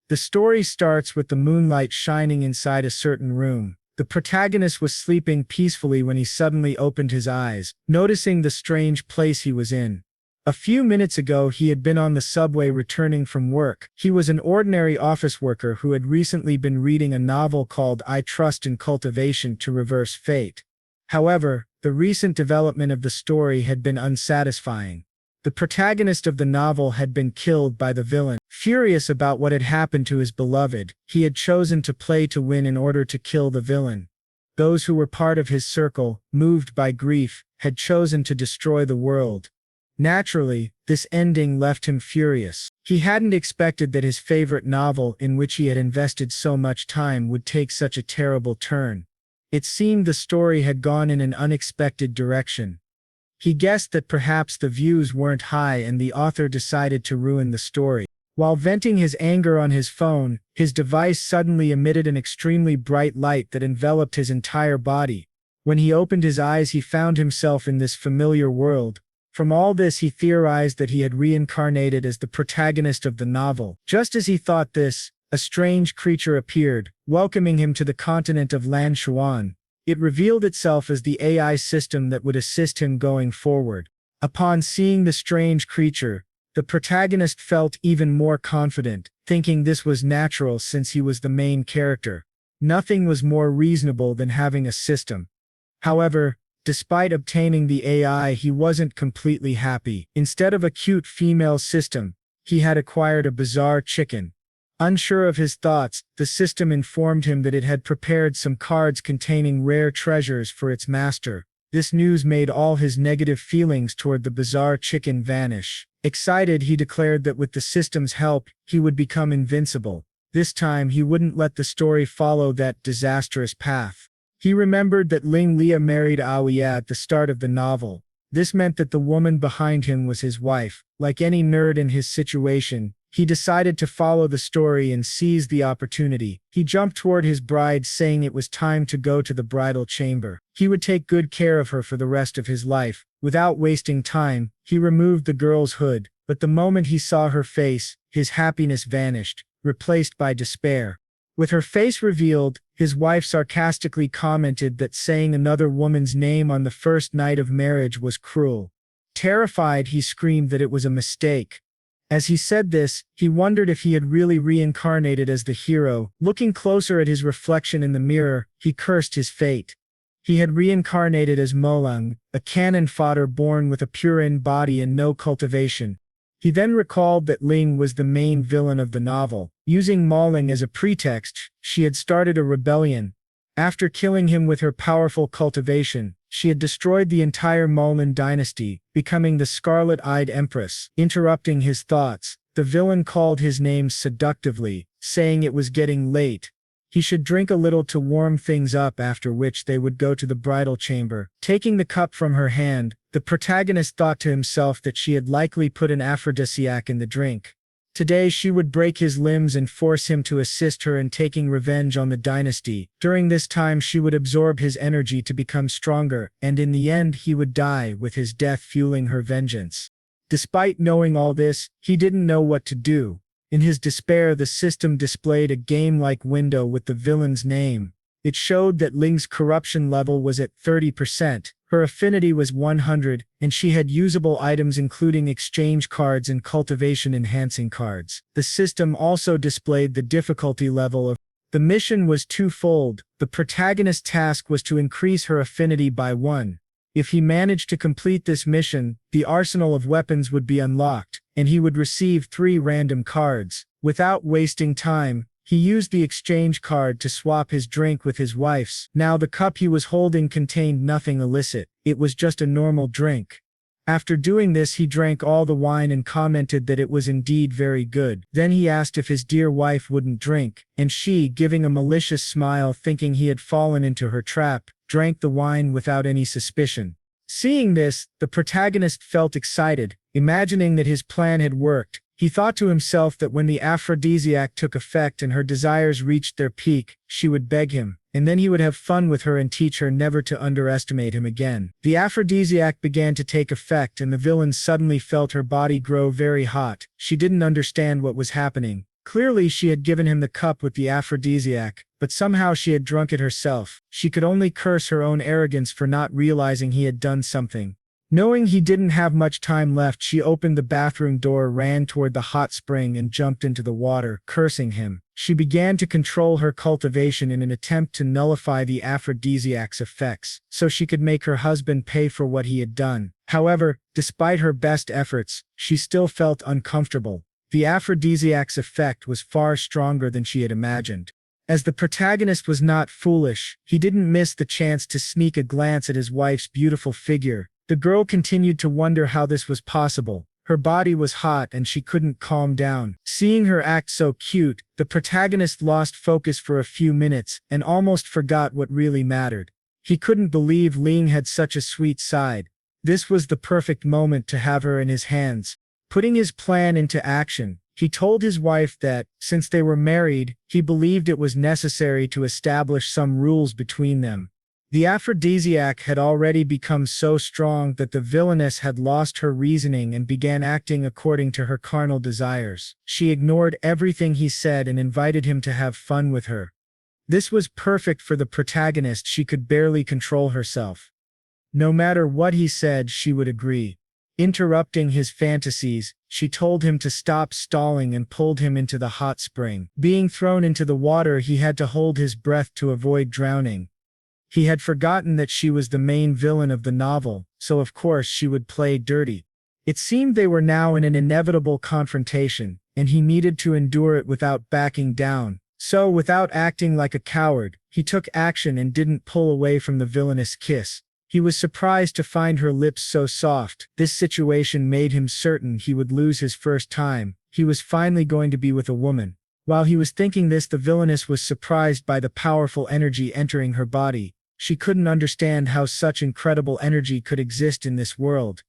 The story starts with the moonlight shining inside a certain room. The protagonist was sleeping peacefully when he suddenly opened his eyes, noticing the strange place he was in. A few minutes ago he had been on the subway returning from work. He was an ordinary office worker who had recently been reading a novel called I Trust in Cultivation to Reverse Fate. However, the recent development of the story had been unsatisfying. The protagonist of the novel had been killed by the villain. Furious about what had happened to his beloved, he had chosen to play to win in order to kill the villain. Those who were part of his circle, moved by grief, had chosen to destroy the world. Naturally, this ending left him furious. He hadn't expected that his favorite novel, in which he had invested so much time, would take such a terrible turn. It seemed the story had gone in an unexpected direction. He guessed that perhaps the views weren't high and the author decided to ruin the story. While venting his anger on his phone, his device suddenly emitted an extremely bright light that enveloped his entire body. When he opened his eyes, he found himself in this familiar world. From all this, he theorized that he had reincarnated as the protagonist of the novel. Just as he thought this, a strange creature appeared, welcoming him to the continent of Lan Xuan. It revealed itself as the AI system that would assist him going forward. Upon seeing the strange creature, the protagonist felt even more confident, thinking this was natural since he was the main character. Nothing was more reasonable than having a system. However, despite obtaining the AI, he wasn't completely happy. Instead of a cute female system, he had acquired a bizarre chicken. Unsure of his thoughts, the system informed him that it had prepared some cards containing rare treasures for its master. This news made all his negative feelings toward the bizarre chicken vanish. Excited, he declared that with the system's help, he would become invincible. This time he wouldn't let the story follow that disastrous path. He remembered that Ling Lia married Aoya at the start of the novel. This meant that the woman behind him was his wife. Like any nerd in his situation, he decided to follow the story and seize the opportunity. He jumped toward his bride, saying it was time to go to the bridal chamber. He would take good care of her for the rest of his life. Without wasting time, he removed the girl's hood, but the moment he saw her face, his happiness vanished, replaced by despair. With her face revealed, his wife sarcastically commented that saying another woman's name on the first night of marriage was cruel. Terrified, he screamed that it was a mistake. As he said this, he wondered if he had really reincarnated as the hero. Looking closer at his reflection in the mirror, he cursed his fate. He had reincarnated as Molang, a cannon fodder born with a purine body and no cultivation. He then recalled that Ling was the main villain of the novel. Using Molang as a pretext, she had started a rebellion. After killing him with her powerful cultivation, she had destroyed the entire Molan dynasty, becoming the scarlet-eyed Empress. Interrupting his thoughts, the villain called his name seductively, saying it was getting late. He should drink a little to warm things up, after which they would go to the bridal chamber. Taking the cup from her hand, the protagonist thought to himself that she had likely put an aphrodisiac in the drink. Today she would break his limbs and force him to assist her in taking revenge on the dynasty. During this time she would absorb his energy to become stronger, and in the end he would die, with his death fueling her vengeance. Despite knowing all this, he didn't know what to do. In his despair, the system displayed a game-like window with the villain's name. It showed that Ling's corruption level was at 30%, her affinity was 100, and she had usable items including exchange cards and cultivation-enhancing cards. The system also displayed the difficulty level of. The mission was twofold. The protagonist's task was to increase her affinity by 1. If he managed to complete this mission, the arsenal of weapons would be unlocked, and he would receive 3 random cards. Without wasting time, he used the exchange card to swap his drink with his wife's. Now the cup he was holding contained nothing illicit. It was just a normal drink. After doing this, he drank all the wine and commented that it was indeed very good. Then he asked if his dear wife wouldn't drink, and she, giving a malicious smile thinking he had fallen into her trap, drank the wine without any suspicion. Seeing this, the protagonist felt excited, imagining that his plan had worked. He thought to himself that when the aphrodisiac took effect and her desires reached their peak, she would beg him, and then he would have fun with her and teach her never to underestimate him again. The aphrodisiac began to take effect and the villain suddenly felt her body grow very hot. She didn't understand what was happening. Clearly she had given him the cup with the aphrodisiac, but somehow she had drunk it herself. She could only curse her own arrogance for not realizing he had done something. Knowing he didn't have much time left, she opened the bathroom door, ran toward the hot spring, and jumped into the water, cursing him. She began to control her cultivation in an attempt to nullify the aphrodisiac's effects, so she could make her husband pay for what he had done. However, despite her best efforts, she still felt uncomfortable. The aphrodisiac's effect was far stronger than she had imagined. As the protagonist was not foolish, he didn't miss the chance to sneak a glance at his wife's beautiful figure. The girl continued to wonder how this was possible. Her body was hot and she couldn't calm down. Seeing her act so cute, the protagonist lost focus for a few minutes and almost forgot what really mattered. He couldn't believe Ling had such a sweet side. This was the perfect moment to have her in his hands. Putting his plan into action, he told his wife that, since they were married, he believed it was necessary to establish some rules between them. The aphrodisiac had already become so strong that the villainess had lost her reasoning and began acting according to her carnal desires. She ignored everything he said and invited him to have fun with her. This was perfect for the protagonist. She could barely control herself. No matter what he said, she would agree. Interrupting his fantasies, she told him to stop stalling and pulled him into the hot spring. Being thrown into the water, he had to hold his breath to avoid drowning. He had forgotten that she was the main villain of the novel, so of course she would play dirty. It seemed they were now in an inevitable confrontation, and he needed to endure it without backing down. So, without acting like a coward, he took action and didn't pull away from the villainous kiss. He was surprised to find her lips so soft. This situation made him certain he would lose his first time. He was finally going to be with a woman. While he was thinking this, the villainess was surprised by the powerful energy entering her body. She couldn't understand how such incredible energy could exist in this world.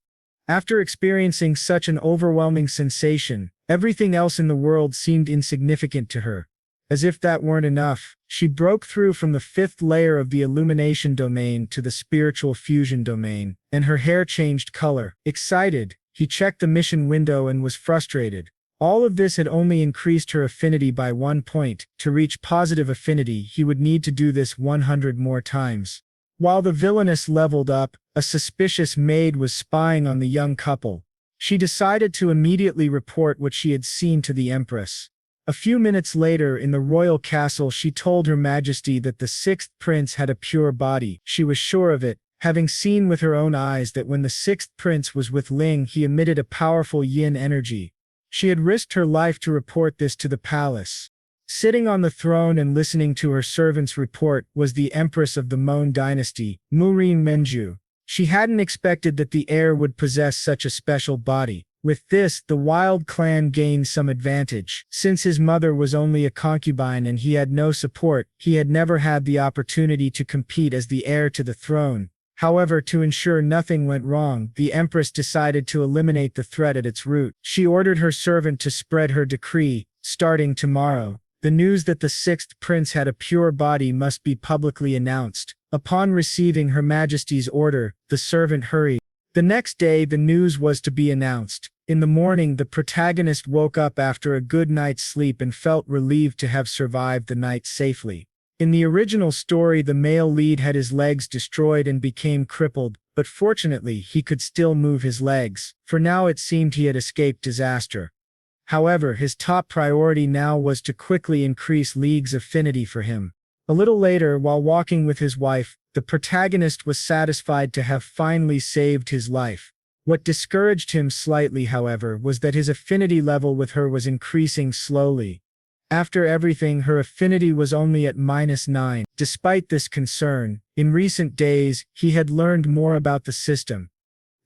After experiencing such an overwhelming sensation, everything else in the world seemed insignificant to her. As if that weren't enough, she broke through from the fifth layer of the illumination domain to the spiritual fusion domain, and her hair changed color. Excited, he checked the mission window and was frustrated. All of this had only increased her affinity by 1 point. To reach positive affinity, he would need to do this 100 more times. While the villainess leveled up, a suspicious maid was spying on the young couple. She decided to immediately report what she had seen to the Empress. A few minutes later, in the royal castle, she told Her Majesty that the sixth prince had a pure body. She was sure of it, having seen with her own eyes that when the sixth prince was with Ling, he emitted a powerful yin energy. She had risked her life to report this to the palace. Sitting on the throne and listening to her servant's report was the Empress of the Mon dynasty, Murin Menju. She hadn't expected that the heir would possess such a special body. With this, the Wild clan gained some advantage. Since his mother was only a concubine and he had no support, he had never had the opportunity to compete as the heir to the throne. However, to ensure nothing went wrong, the Empress decided to eliminate the threat at its root. She ordered her servant to spread her decree. Starting tomorrow, the news that the sixth prince had a pure body must be publicly announced. Upon receiving Her Majesty's order, the servant hurried. The next day, the news was to be announced. In the morning, the protagonist woke up after a good night's sleep and felt relieved to have survived the night safely. In the original story, the male lead had his legs destroyed and became crippled, but fortunately he could still move his legs. For now it seemed he had escaped disaster. However, his top priority now was to quickly increase League's affinity for him. A little later, while walking with his wife, the protagonist was satisfied to have finally saved his life. What discouraged him slightly, however, was that his affinity level with her was increasing slowly. After everything, her affinity was only at -9. Despite this concern, in recent days, he had learned more about the system.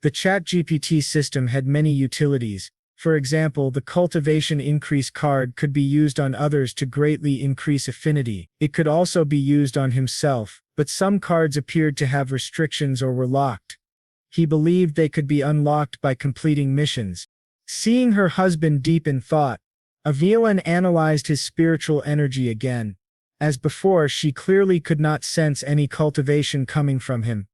The ChatGPT system had many utilities. For example, the cultivation increase card could be used on others to greatly increase affinity. It could also be used on himself, but some cards appeared to have restrictions or were locked. He believed they could be unlocked by completing missions. Seeing her husband deep in thought, Avilan analyzed his spiritual energy again. As before, she clearly could not sense any cultivation coming from him.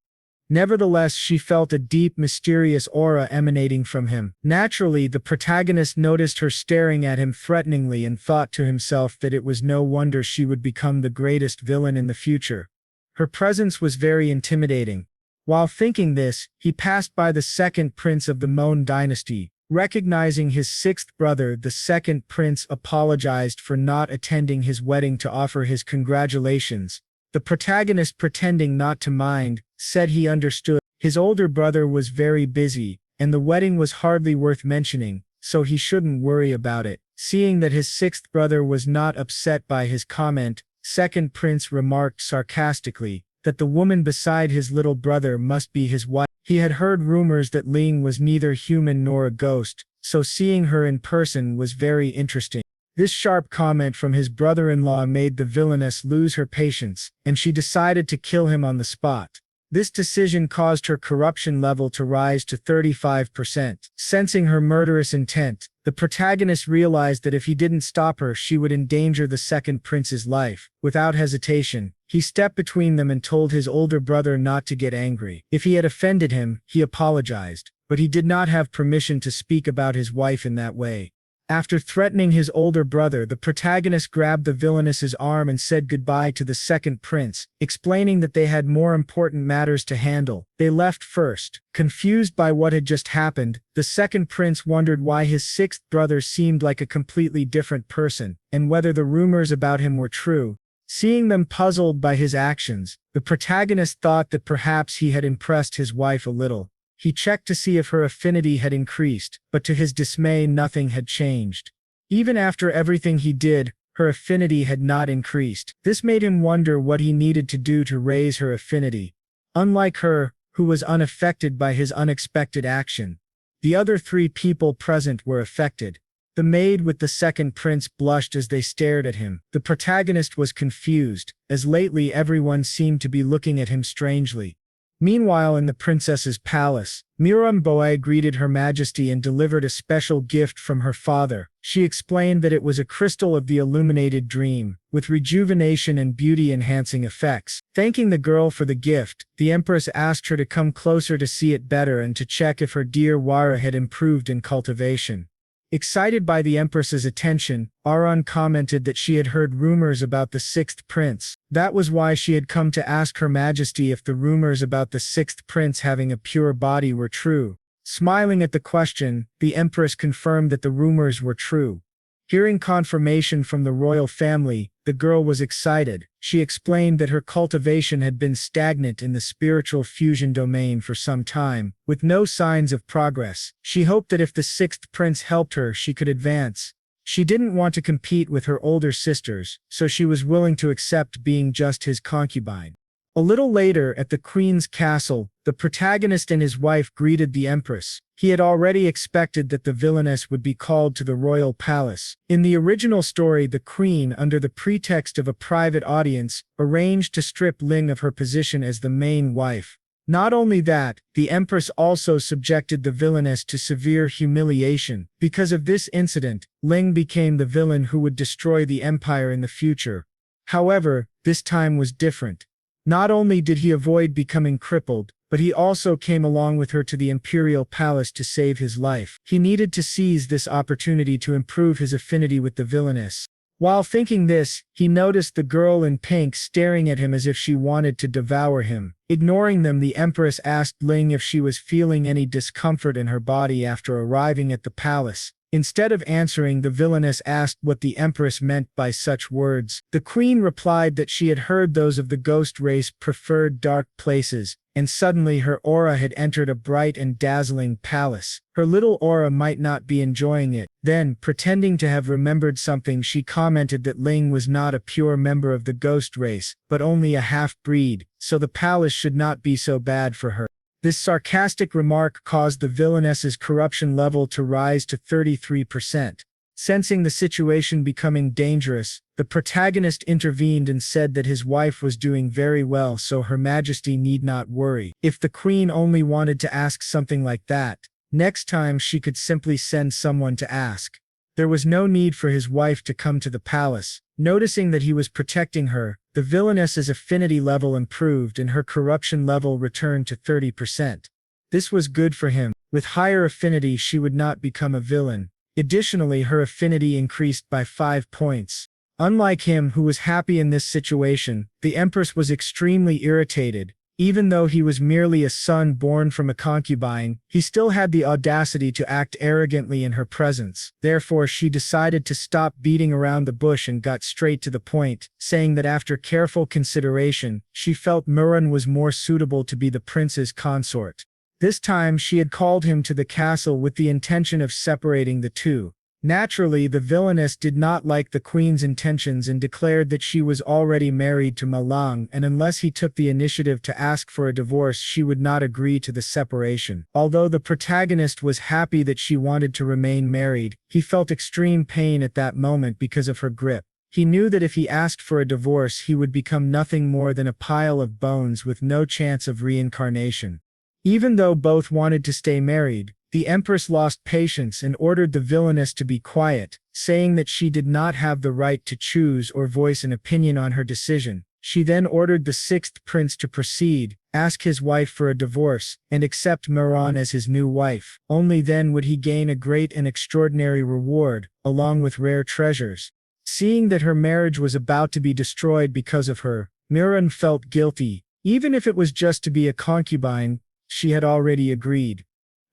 Nevertheless, she felt a deep, mysterious aura emanating from him. Naturally, the protagonist noticed her staring at him threateningly and thought to himself that it was no wonder she would become the greatest villain in the future. Her presence was very intimidating. While thinking this, he passed by the second prince of the Mon dynasty. Recognizing his sixth brother, the second prince apologized for not attending his wedding to offer his congratulations. The protagonist, pretending not to mind, said he understood. His older brother was very busy, and the wedding was hardly worth mentioning, so he shouldn't worry about it. Seeing that his sixth brother was not upset by his comment, second prince remarked sarcastically that the woman beside his little brother must be his wife. He had heard rumors that Ling was neither human nor a ghost, so seeing her in person was very interesting. This sharp comment from his brother-in-law made the villainess lose her patience, and she decided to kill him on the spot. This decision caused her corruption level to rise to 35%. Sensing her murderous intent, the protagonist realized that if he didn't stop her, she would endanger the second prince's life. Without hesitation, he stepped between them and told his older brother not to get angry. If he had offended him, he apologized, but he did not have permission to speak about his wife in that way. After threatening his older brother, the protagonist grabbed the villainess's arm and said goodbye to the second prince, explaining that they had more important matters to handle. They left first. Confused by what had just happened, the second prince wondered why his sixth brother seemed like a completely different person, and whether the rumors about him were true. Seeing them puzzled by his actions, the protagonist thought that perhaps he had impressed his wife a little. He checked to see if her affinity had increased, but to his dismay nothing had changed. Even after everything he did, her affinity had not increased. This made him wonder what he needed to do to raise her affinity. Unlike her, who was unaffected by his unexpected action, the other three people present were affected. The maid with the second prince blushed as they stared at him. The protagonist was confused, as lately everyone seemed to be looking at him strangely. Meanwhile, in the princess's palace, Embroidery greeted Her Majesty and delivered a special gift from her father. She explained that it was a crystal of the illuminated dream, with rejuvenation and beauty-enhancing effects. Thanking the girl for the gift, the Empress asked her to come closer to see it better and to check if her dear Wara had improved in cultivation. Excited by the Empress's attention, Aran commented that she had heard rumors about the sixth prince. That was why she had come to ask Her Majesty if the rumors about the sixth prince having a pure body were true. Smiling at the question, the Empress confirmed that the rumors were true. Hearing confirmation from the royal family, the girl was excited. She explained that her cultivation had been stagnant in the spiritual fusion domain for some time, with no signs of progress. She hoped that if the sixth prince helped her, she could advance. She didn't want to compete with her older sisters, so she was willing to accept being just his concubine. A little later, at the queen's castle, the protagonist and his wife greeted the Empress. He had already expected that the villainess would be called to the royal palace. In the original story, the queen, under the pretext of a private audience, arranged to strip Ling of her position as the main wife. Not only that, the Empress also subjected the villainess to severe humiliation. Because of this incident, Ling became the villain who would destroy the empire in the future. However, this time was different. Not only did he avoid becoming crippled, but he also came along with her to the imperial palace to save his life. He needed to seize this opportunity to improve his affinity with the villainess. While thinking this, he noticed the girl in pink staring at him as if she wanted to devour him. Ignoring them, the Empress asked Ling if she was feeling any discomfort in her body after arriving at the palace. Instead of answering, the villainess asked what the Empress meant by such words. The queen replied that she had heard those of the ghost race preferred dark places, and suddenly her aura had entered a bright and dazzling palace. Her little aura might not be enjoying it. Then, pretending to have remembered something, she commented that Ling was not a pure member of the ghost race, but only a half-breed, so the palace should not be so bad for her. This sarcastic remark caused the villainess's corruption level to rise to 33%. Sensing the situation becoming dangerous, the protagonist intervened and said that his wife was doing very well, so Her Majesty need not worry. If the queen only wanted to ask something like that, next time she could simply send someone to ask. There was no need for his wife to come to the palace. Noticing that he was protecting her, the villainess's affinity level improved and her corruption level returned to 30%. This was good for him. With higher affinity, she would not become a villain. Additionally, her affinity increased by 5 points. Unlike him, who was happy in this situation, the Empress was extremely irritated. Even though he was merely a son born from a concubine, he still had the audacity to act arrogantly in her presence. Therefore, she decided to stop beating around the bush and got straight to the point, saying that after careful consideration, she felt Muran was more suitable to be the prince's consort. This time, she had called him to the castle with the intention of separating the two. Naturally, the villainess did not like the queen's intentions and declared that she was already married to Malang, and unless he took the initiative to ask for a divorce, she would not agree to the separation. Although the protagonist was happy that she wanted to remain married, he felt extreme pain at that moment because of her grip. He knew that if he asked for a divorce, he would become nothing more than a pile of bones with no chance of reincarnation. Even though both wanted to stay married, the Empress lost patience and ordered the villainess to be quiet, saying that she did not have the right to choose or voice an opinion on her decision. She then ordered the sixth prince to proceed, ask his wife for a divorce, and accept Muran as his new wife. Only then would he gain a great and extraordinary reward, along with rare treasures. Seeing that her marriage was about to be destroyed because of her, Muran felt guilty. Even if it was just to be a concubine, she had already agreed.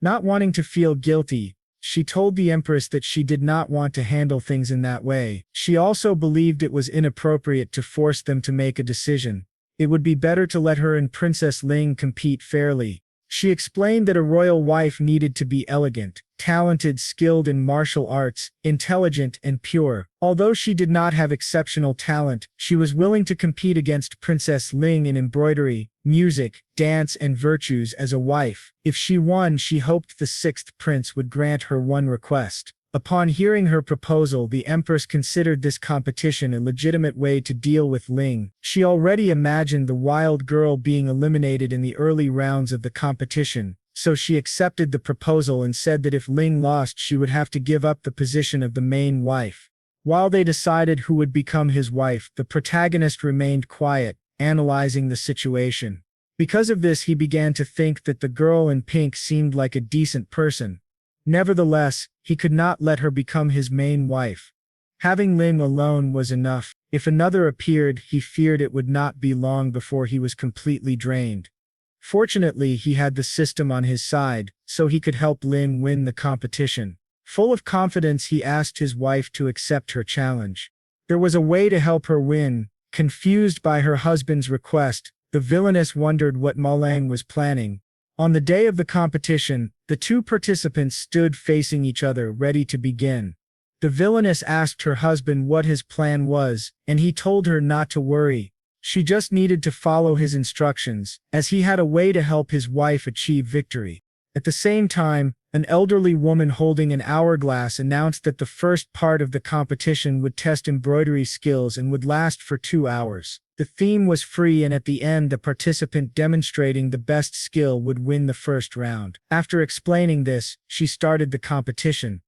Not wanting to feel guilty, she told the Empress that she did not want to handle things in that way. She also believed it was inappropriate to force them to make a decision. It would be better to let her and Princess Ling compete fairly. She explained that a royal wife needed to be elegant, talented, skilled in martial arts, intelligent, and pure. Although she did not have exceptional talent, she was willing to compete against Princess Ling in embroidery, music, dance, and virtues as a wife. If she won, she hoped the sixth prince would grant her one request. Upon hearing her proposal, the Empress considered this competition a legitimate way to deal with Ling. She already imagined the wild girl being eliminated in the early rounds of the competition, so she accepted the proposal and said that if Ling lost, she would have to give up the position of the main wife. While they decided who would become his wife, the protagonist remained quiet, analyzing the situation. Because of this, he began to think that the girl in pink seemed like a decent person. Nevertheless, he could not let her become his main wife. Having Ling alone was enough. If another appeared, he feared it would not be long before he was completely drained. Fortunately, he had the system on his side, so he could help Ling win the competition. Full of confidence, he asked his wife to accept her challenge. There was a way to help her win. Confused by her husband's request, the villainess wondered what Malang was planning. On the day of the competition, the two participants stood facing each other, ready to begin. The villainess asked her husband what his plan was, and he told her not to worry. She just needed to follow his instructions, as he had a way to help his wife achieve victory. At the same time, an elderly woman holding an hourglass announced that the first part of the competition would test embroidery skills and would last for 2 hours. The theme was free, and at the end, the participant demonstrating the best skill would win the first round. After explaining this, she started the competition.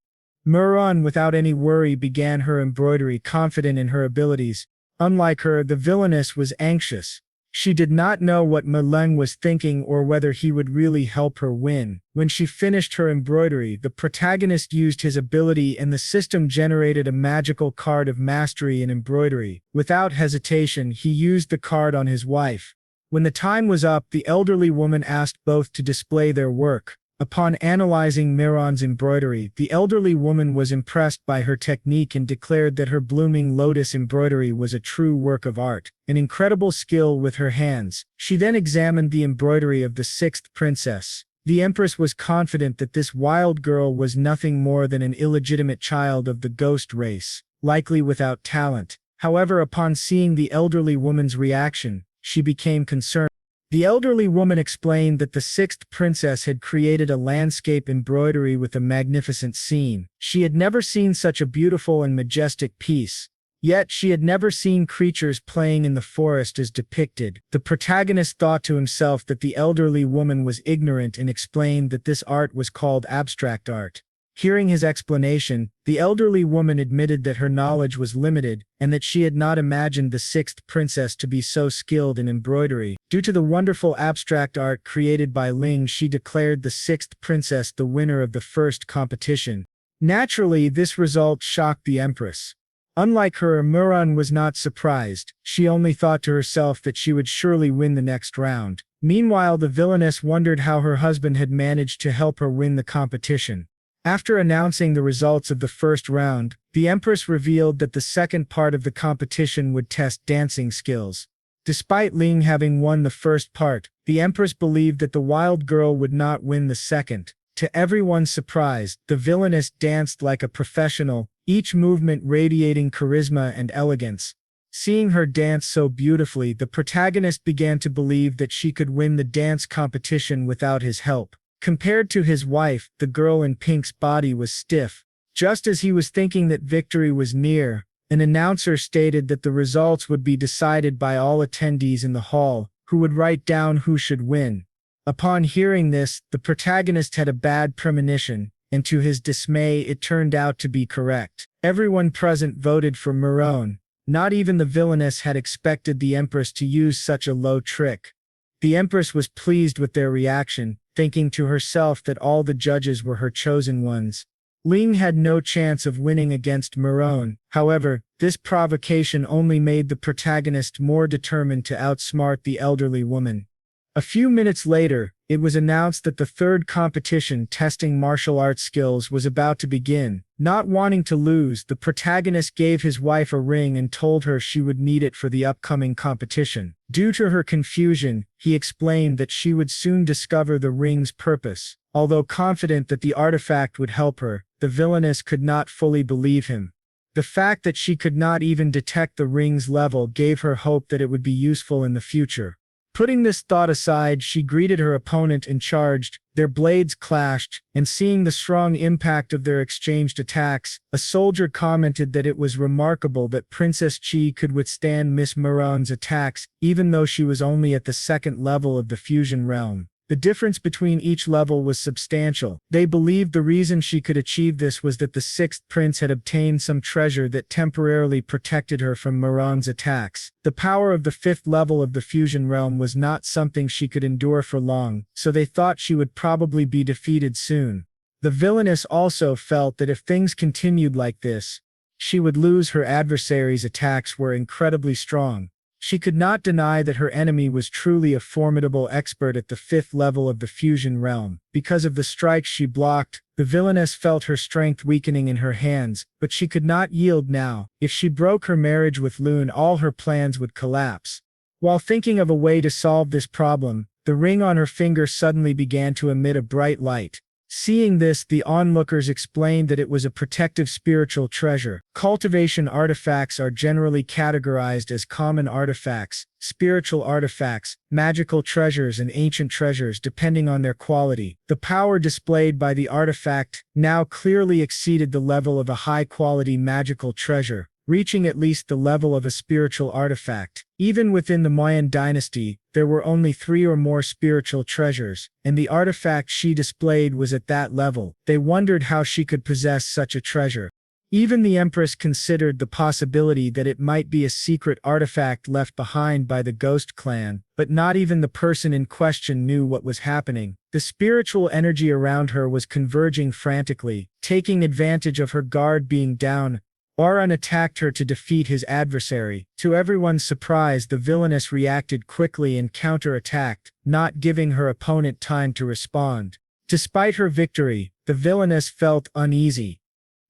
Muran, without any worry, began her embroidery, confident in her abilities. Unlike her, the villainess was anxious. She did not know what Malang was thinking or whether he would really help her win. When she finished her embroidery, the protagonist used his ability and the system generated a magical card of mastery in embroidery. Without hesitation, he used the card on his wife. When the time was up, the elderly woman asked both to display their work. Upon analyzing Muran's embroidery, the elderly woman was impressed by her technique and declared that her blooming lotus embroidery was a true work of art, an incredible skill with her hands. She then examined the embroidery of the sixth princess. The Empress was confident that this wild girl was nothing more than an illegitimate child of the ghost race, likely without talent. However, upon seeing the elderly woman's reaction, she became concerned. The elderly woman explained that the sixth princess had created a landscape embroidery with a magnificent scene. She had never seen such a beautiful and majestic piece. Yet she had never seen creatures playing in the forest as depicted. The protagonist thought to himself that the elderly woman was ignorant and explained that this art was called abstract art. Hearing his explanation, the elderly woman admitted that her knowledge was limited and that she had not imagined the sixth princess to be so skilled in embroidery. Due to the wonderful abstract art created by Ling, she declared the sixth princess the winner of the first competition. Naturally, this result shocked the Empress. Unlike her, Muran was not surprised. She only thought to herself that she would surely win the next round. Meanwhile, the villainess wondered how her husband had managed to help her win the competition. After announcing the results of the first round, the Empress revealed that the second part of the competition would test dancing skills. Despite Ling having won the first part, the Empress believed that the wild girl would not win the second. To everyone's surprise, the villainess danced like a professional, each movement radiating charisma and elegance. Seeing her dance so beautifully, the protagonist began to believe that she could win the dance competition without his help. Compared to his wife, the girl in pink's body was stiff. Just as he was thinking that victory was near, an announcer stated that the results would be decided by all attendees in the hall, who would write down who should win. Upon hearing this, the protagonist had a bad premonition, and to his dismay it turned out to be correct. Everyone present voted for Muran. Not even the villainess had expected the Empress to use such a low trick. The Empress was pleased with their reaction, thinking to herself that all the judges were her chosen ones. Ling had no chance of winning against Muran. However, this provocation only made the protagonist more determined to outsmart the elderly woman. A few minutes later, it was announced that the third competition testing martial arts skills was about to begin. Not wanting to lose, the protagonist gave his wife a ring and told her she would need it for the upcoming competition. Due to her confusion, he explained that she would soon discover the ring's purpose. Although confident that the artifact would help her, the villainess could not fully believe him. The fact that she could not even detect the ring's level gave her hope that it would be useful in the future. Putting this thought aside, she greeted her opponent and charged. Their blades clashed, and seeing the strong impact of their exchanged attacks, a soldier commented that it was remarkable that Princess Chi could withstand Miss Muran's attacks, even though she was only at the second level of the fusion realm. The difference between each level was substantial. They believed the reason she could achieve this was that the sixth prince had obtained some treasure that temporarily protected her from Muran's attacks. The power of the fifth level of the fusion realm was not something she could endure for long, so they thought she would probably be defeated soon. The villainess also felt that if things continued like this, she would lose. Her adversary's attacks were incredibly strong. She could not deny that her enemy was truly a formidable expert at the fifth level of the fusion realm. Because of the strikes she blocked, the villainess felt her strength weakening in her hands, but she could not yield now. If she broke her marriage with Lune, all her plans would collapse. While thinking of a way to solve this problem, the ring on her finger suddenly began to emit a bright light. Seeing this, the onlookers explained that it was a protective spiritual treasure. Cultivation artifacts are generally categorized as common artifacts, spiritual artifacts, magical treasures, and ancient treasures depending on their quality. The power displayed by the artifact now clearly exceeded the level of a high-quality magical treasure, reaching at least the level of a spiritual artifact. Even within the Mayan dynasty, there were only 3 or more spiritual treasures, and the artifact she displayed was at that level. They wondered how she could possess such a treasure. Even the Empress considered the possibility that it might be a secret artifact left behind by the Ghost Clan, but not even the person in question knew what was happening. The spiritual energy around her was converging frantically, taking advantage of her guard being down. Auron attacked her to defeat his adversary. To everyone's surprise, the villainess reacted quickly and counterattacked, not giving her opponent time to respond. Despite her victory, the villainess felt uneasy.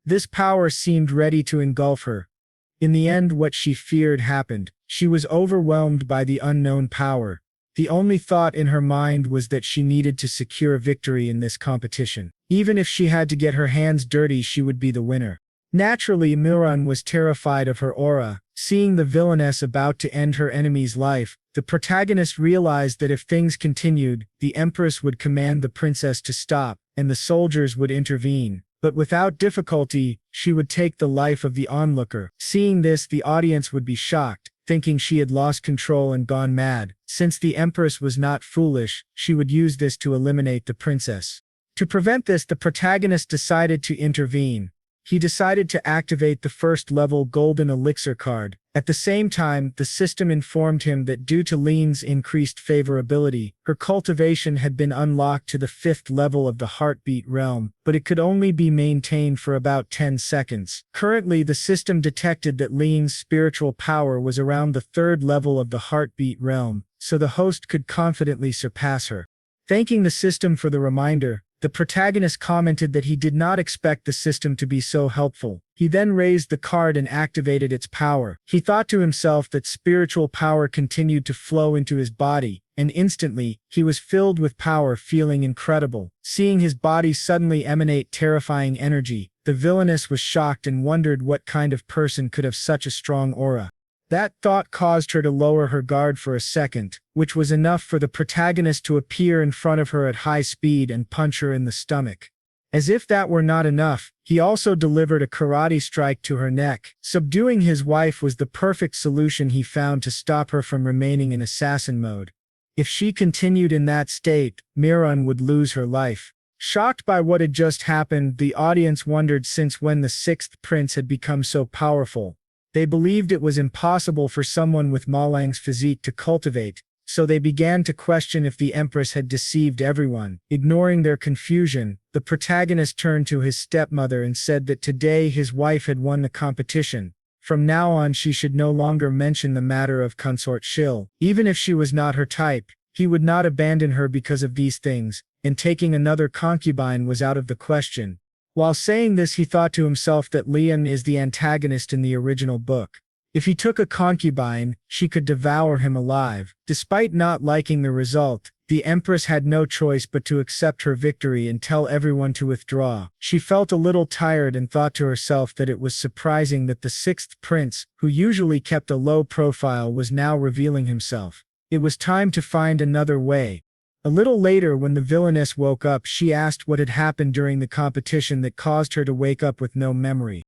This power seemed ready to engulf her. In the end, what she feared happened. She was overwhelmed by the unknown power. The only thought in her mind was that she needed to secure victory in this competition. Even if she had to get her hands dirty, she would be the winner. Naturally, Muran was terrified of her aura. Seeing the villainess about to end her enemy's life, the protagonist realized that if things continued, the Empress would command the princess to stop, and the soldiers would intervene. But without difficulty, she would take the life of the onlooker. Seeing this, the audience would be shocked, thinking she had lost control and gone mad. Since the Empress was not foolish, she would use this to eliminate the princess. To prevent this, the protagonist decided to intervene. He decided to activate the first-level golden elixir card. At the same time, the system informed him that due to Lean's increased favorability, her cultivation had been unlocked to the 5th level of the heartbeat realm, but it could only be maintained for about 10 seconds. Currently, the system detected that Lean's spiritual power was around the 3rd level of the heartbeat realm, so the host could confidently surpass her. Thanking the system for the reminder, the protagonist commented that he did not expect the system to be so helpful. He then raised the card and activated its power. He thought to himself that spiritual power continued to flow into his body, and instantly, he was filled with power, feeling incredible. Seeing his body suddenly emanate terrifying energy, the villainess was shocked and wondered what kind of person could have such a strong aura. That thought caused her to lower her guard for a second, which was enough for the protagonist to appear in front of her at high speed and punch her in the stomach. As if that were not enough, he also delivered a karate strike to her neck. Subduing his wife was the perfect solution he found to stop her from remaining in assassin mode. If she continued in that state, Mirun would lose her life. Shocked by what had just happened, the audience wondered since when the 6th prince had become so powerful. They believed it was impossible for someone with Malang's physique to cultivate, so they began to question if the Empress had deceived everyone. Ignoring their confusion, the protagonist turned to his stepmother and said that today his wife had won the competition. From now on she should no longer mention the matter of consort Shil. Even if she was not her type, he would not abandon her because of these things, and taking another concubine was out of the question. While saying this, he thought to himself that Leon is the antagonist in the original book. If he took a concubine, she could devour him alive. Despite not liking the result, the Empress had no choice but to accept her victory and tell everyone to withdraw. She felt a little tired and thought to herself that it was surprising that the 6th prince, who usually kept a low profile, was now revealing himself. It was time to find another way. A little later, when the villainess woke up, she asked what had happened during the competition that caused her to wake up with no memory.